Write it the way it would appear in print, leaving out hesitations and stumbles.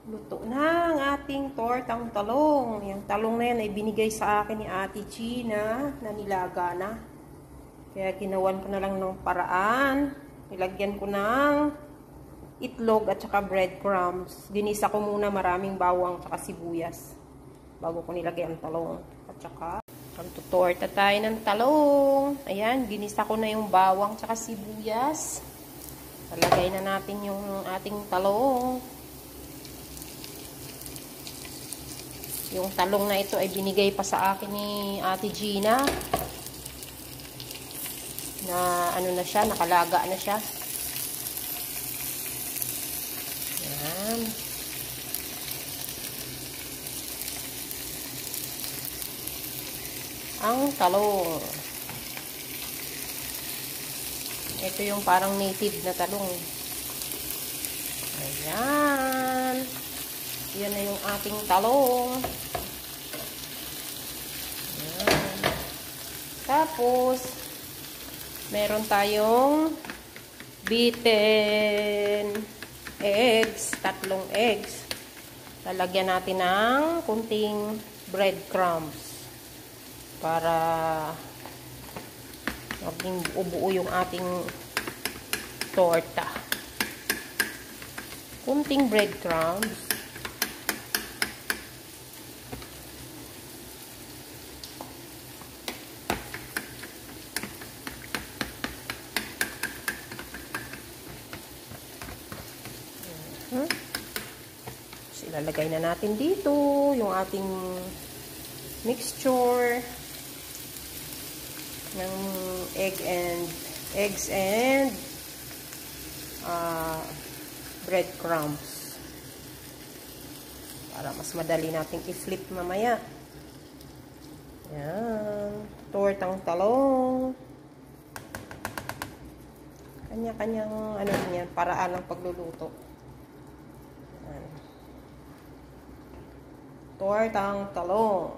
Luto na ang ating tortang talong. Yung talong na yan ay binigay sa akin ni Ate Gina na nilaga na. Kaya ginawan ko na lang ng paraan. Nilagyan ko ng itlog at saka breadcrumbs. Ginisa ko muna maraming bawang at saka sibuyas bago ko nilagay ang talong. At saka magtutorta tayo ng talong. Ayan, ginisa ko na yung bawang at saka sibuyas. Talagay na natin yung ating talong. Yung talong na ito ay binigay pa sa akin ni Ate Gina. Na ano na siya, nakalaga na siya. Yan. Ang talong. Ito yung parang native na talong. Ayan. Yan na yung ating talong. Ayan. Tapos, meron tayong beaten eggs, 3 eggs. Lalagyan natin ng kunting breadcrumbs para maging buo yung ating torta. Kunting breadcrumbs. So, ilalagay na natin dito yung ating mixture ng eggs and breadcrumbs para mas madali nating i-flip mamaya. Yan, tortang talong. Kanya-kanyang ano niyan, paraan ng pagluluto. Yan. Tortang talong.